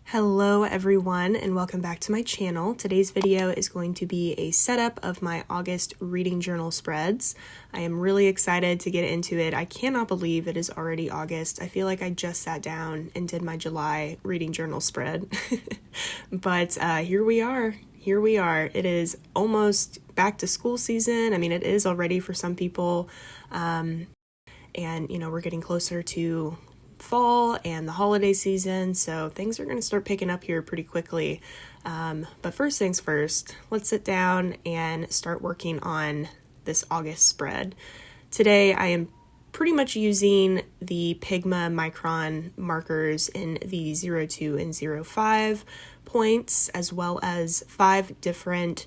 Hello everyone and welcome back to my channel. Today's video is going to be a setup of my August reading journal spreads. I am really excited to get into it. I cannot believe it is already August. I feel like I just sat down and did my July reading journal spread. But here we are. It is almost back to school season. I mean, it is already for some people. And we're getting closer to fall and the holiday season, so things are going to start picking up here pretty quickly. But first things first, let's sit down and start working on this August spread. Today I am pretty much using the Pigma Micron markers in the 02 and 05 points, as well as 5 different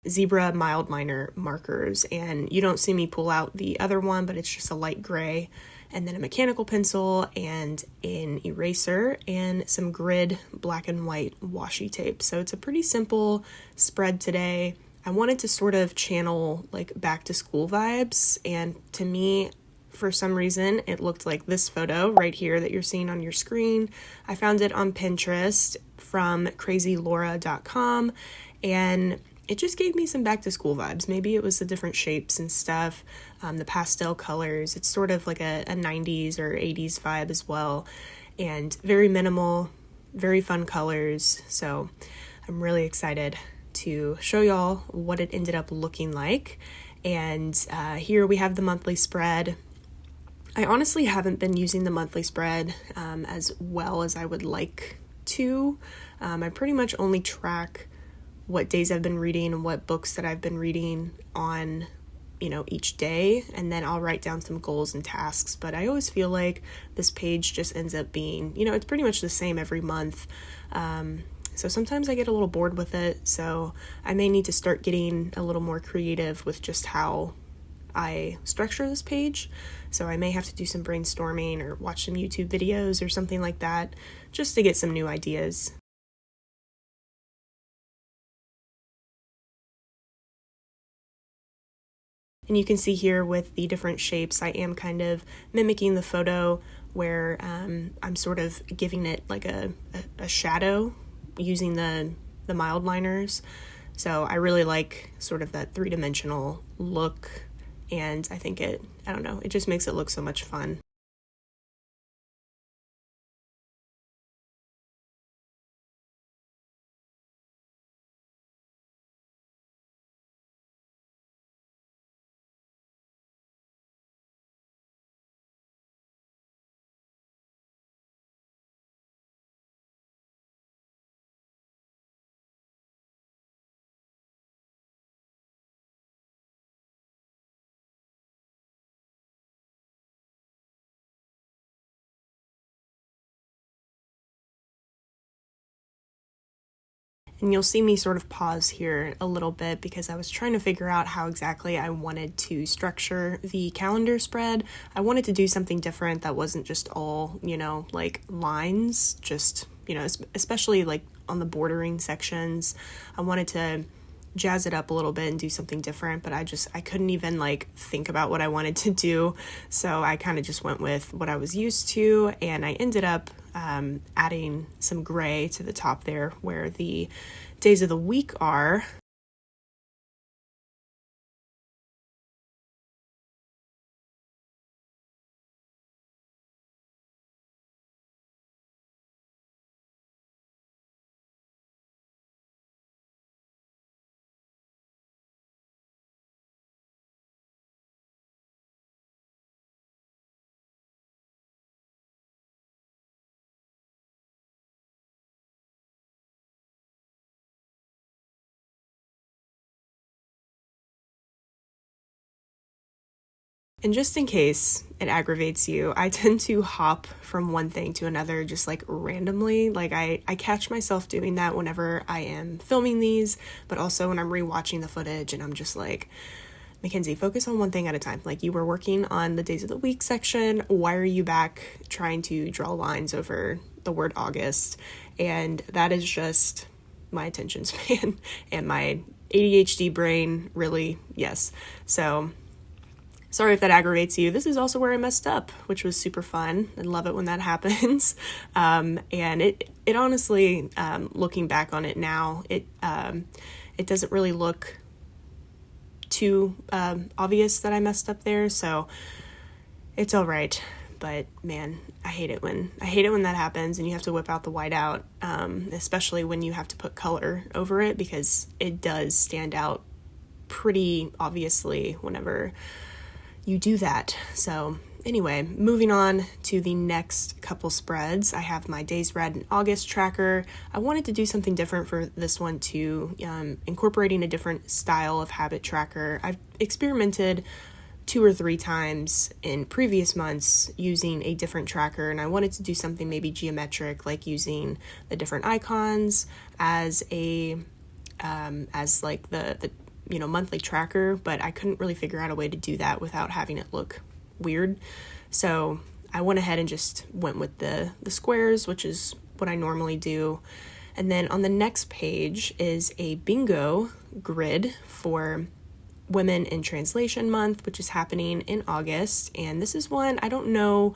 zebra mild liner markers. And you don't see me pull out the other one, but it's just a light gray, and then a mechanical pencil and an eraser and some grid black and white washi tape. So it's a pretty simple spread today. I wanted to sort of channel like back to school vibes, and to me, for some reason, it looked like this photo right here that you're seeing on your screen. I found it on Pinterest from crazylora.com, and it just gave me some back to school vibes. Maybe it was the different shapes and stuff, the pastel colors. It's sort of like a 90s or 80s vibe as well, and very minimal, very fun colors. So I'm really excited to show y'all what it ended up looking like. And here we have the monthly spread. I honestly haven't been using the monthly spread as well as I would like to. I pretty much only track what days I've been reading and what books that I've been reading on, each day, and then I'll write down some goals and tasks. But I always feel like this page just ends up being, it's pretty much the same every month. So sometimes I get a little bored with it, so I may need to start getting a little more creative with just how I structure this page. So I may have to do some brainstorming or watch some YouTube videos or something like that, just to get some new ideas. And you can see here with the different shapes, I am kind of mimicking the photo where I'm sort of giving it like a shadow using the mild liners. So I really like sort of that three-dimensional look, and I think it just makes it look so much fun. And you'll see me sort of pause here a little bit because I was trying to figure out how exactly I wanted to structure the calendar spread. I wanted to do something different that wasn't just all, like lines, just, especially like on the bordering sections. I wanted to jazz it up a little bit and do something different, but I couldn't even like think about what I wanted to do. So I kind of just went with what I was used to, and I ended up adding some gray to the top there where the days of the week are. And just in case it aggravates you, I tend to hop from one thing to another just like randomly. Like I catch myself doing that whenever I am filming these, but also when I'm rewatching the footage and I'm just like, Mackenzie, focus on one thing at a time. Like, you were working on the days of the week section. Why are you back trying to draw lines over the word August? And that is just my attention span and my ADHD brain, really. Yes. So sorry if that aggravates you. This is also where I messed up, which was super fun. I love it when that happens. And it honestly, looking back on it now, it doesn't really look too obvious that I messed up there, so it's all right. But man, I hate it when that happens and you have to whip out the whiteout, especially when you have to put color over it, because it does stand out pretty obviously whenever you do that. So anyway, moving on to the next couple spreads, I have my Days Read in August tracker. I wanted to do something different for this one too, incorporating a different style of habit tracker. I've experimented 2 or 3 times in previous months using a different tracker, and I wanted to do something maybe geometric, like using the different icons as a as like the monthly tracker, but I couldn't really figure out a way to do that without having it look weird. So I went ahead and just went with the squares, which is what I normally do. And then on the next page is a bingo grid for Women in Translation Month, which is happening in August. And this is one, I don't know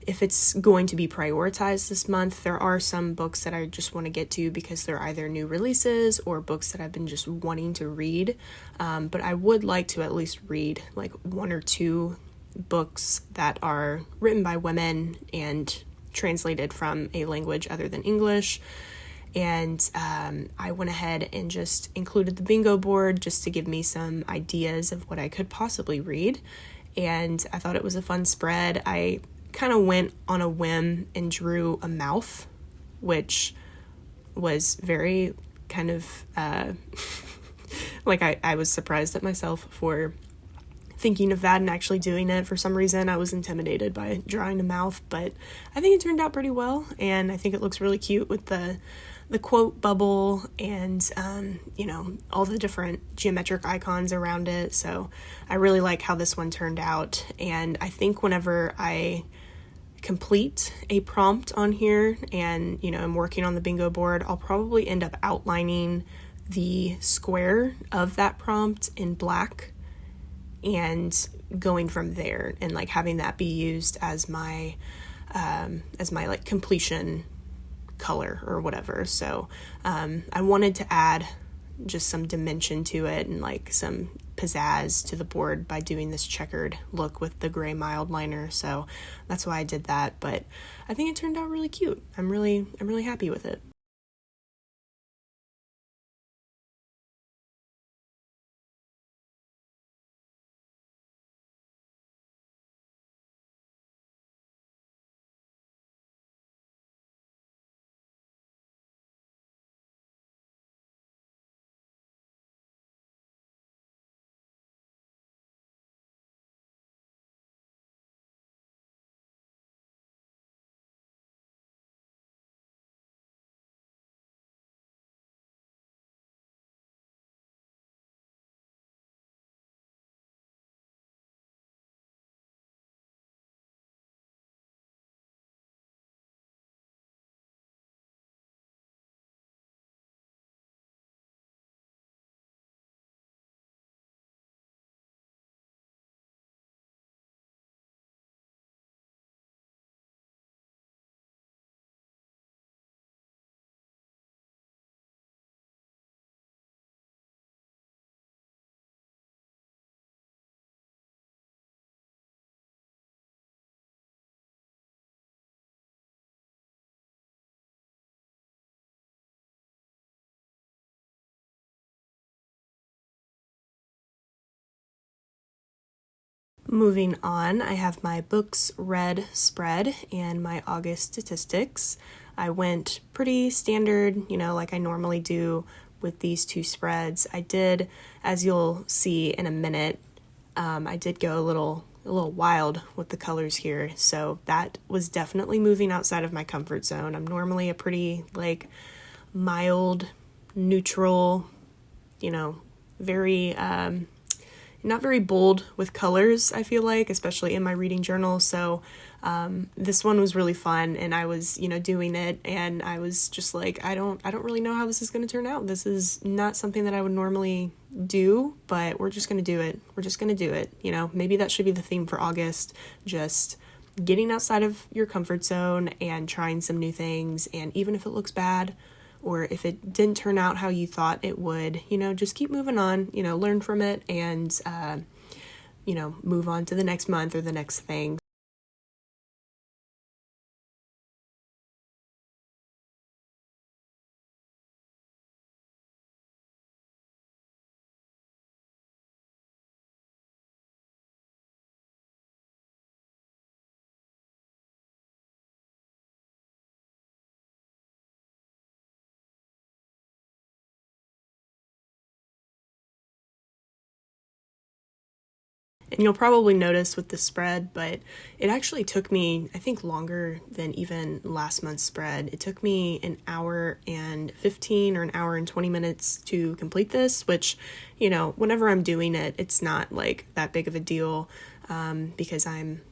if it's going to be prioritized this month. There are some books that I just want to get to because they're either new releases or books that I've been just wanting to read. But I would like to at least read like 1 or 2 books that are written by women and translated from a language other than English. And I went ahead and just included the bingo board just to give me some ideas of what I could possibly read. And I thought it was a fun spread. I kind of went on a whim and drew a mouth, which was very kind of like I was surprised at myself for thinking of that and actually doing it. For some reason, I was intimidated by drawing a mouth, but I think it turned out pretty well, and I think it looks really cute with the quote bubble and, all the different geometric icons around it. So I really like how this one turned out. And I think whenever I complete a prompt on here and, I'm working on the bingo board, I'll probably end up outlining the square of that prompt in black and going from there and like having that be used as my like completion color or whatever. So I wanted to add just some dimension to it and like some pizzazz to the board by doing this checkered look with the gray mild liner. So that's why I did that, but I think it turned out really cute. I'm really happy with it. Moving on, I have my books read spread and my August statistics. I went pretty standard, like I normally do with these 2 spreads. I did, as you'll see in a minute, I did go a little wild with the colors here. So that was definitely moving outside of my comfort zone. I'm normally a pretty like mild, neutral, very not very bold with colors, I feel like, especially in my reading journal. So this one was really fun, and I was, doing it, and I was just like, I don't really know how this is going to turn out. This is not something that I would normally do, but we're just going to do it. We're just going to do it. Maybe that should be the theme for August, just getting outside of your comfort zone and trying some new things. And even if it looks bad, or if it didn't turn out how you thought it would, just keep moving on, learn from it, and, move on to the next month or the next thing. And you'll probably notice with the spread, but it actually took me, I think, longer than even last month's spread. It took me an hour and 15 or an hour and 20 minutes to complete this, which, whenever I'm doing it, it's not like that big of a deal, because I'm,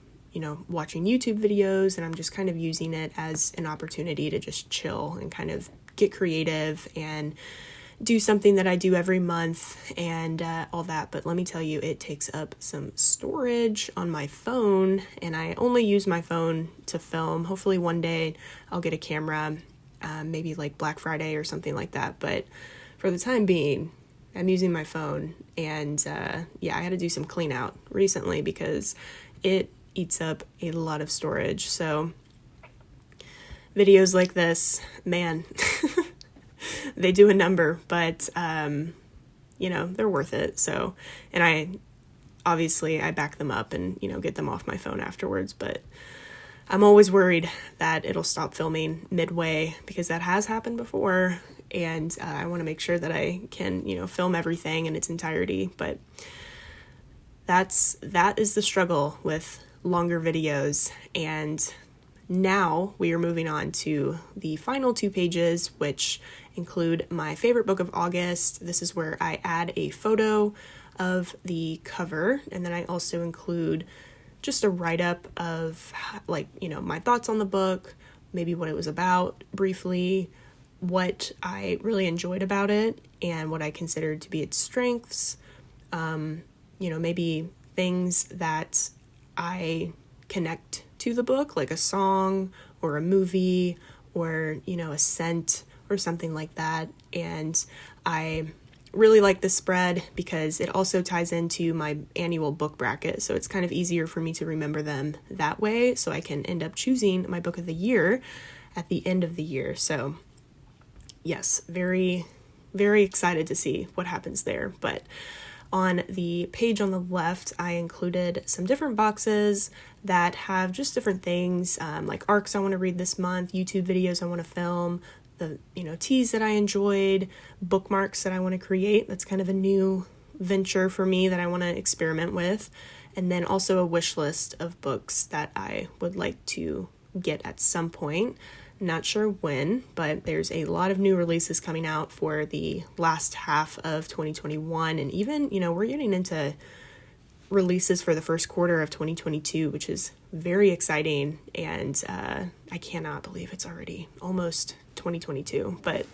watching YouTube videos, and I'm just kind of using it as an opportunity to just chill and kind of get creative and do something that I do every month and all that. But let me tell you, it takes up some storage on my phone, and I only use my phone to film. Hopefully one day I'll get a camera, maybe like Black Friday or something like that. But for the time being, I'm using my phone, and I had to do some clean out recently because it eats up a lot of storage. So videos like this, man, they do a number, but, they're worth it. So, and I back them up and, get them off my phone afterwards, but I'm always worried that it'll stop filming midway, because that has happened before. And I want to make sure that I can, film everything in its entirety. But that is the struggle with longer videos. And now we are moving on to the final 2 pages, which include my favorite book of August. This is where I add a photo of the cover, and then I also include just a write-up of, my thoughts on the book, maybe what it was about briefly, what I really enjoyed about it, and what I considered to be its strengths, maybe things that I connect to the book, like a song or a movie or, a scent or something like that. And I really like the spread because it also ties into my annual book bracket. So it's kind of easier for me to remember them that way. So I can end up choosing my book of the year at the end of the year. So yes, very, very excited to see what happens there. But on the page on the left, I included some different boxes that have just different things, like arcs I want to read this month, YouTube videos I want to film, the, teas that I enjoyed, bookmarks that I want to create. That's kind of a new venture for me that I want to experiment with. And then also a wish list of books that I would like to get at some point. Not sure when, but there's a lot of new releases coming out for the last half of 2021. And even, we're getting into releases for the first quarter of 2022, which is very exciting. And I cannot believe it's already almost 2022, but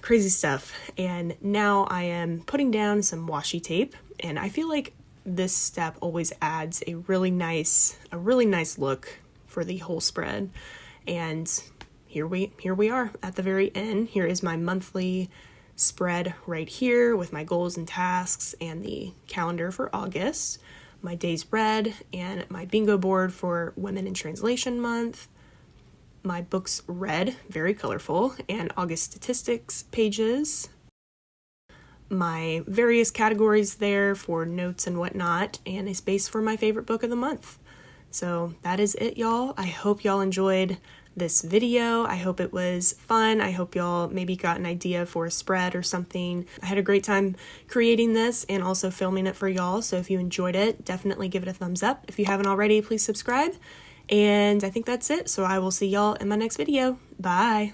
crazy stuff. And now I am putting down some washi tape, and I feel like this step always adds a really nice look for the whole spread. And here we are at the very end. Here is my monthly spread right here with my goals and tasks and the calendar for August, my days read, and my bingo board for Women in Translation Month, my books read, very colorful, and August statistics pages, my various categories there for notes and whatnot, and a space for my favorite book of the month. So that is it, y'all. I hope y'all enjoyed this video. I hope it was fun. I hope y'all maybe got an idea for a spread or something. I had a great time creating this and also filming it for y'all. So if you enjoyed it, definitely give it a thumbs up. If you haven't already, please subscribe. And I think that's it. So I will see y'all in my next video. Bye.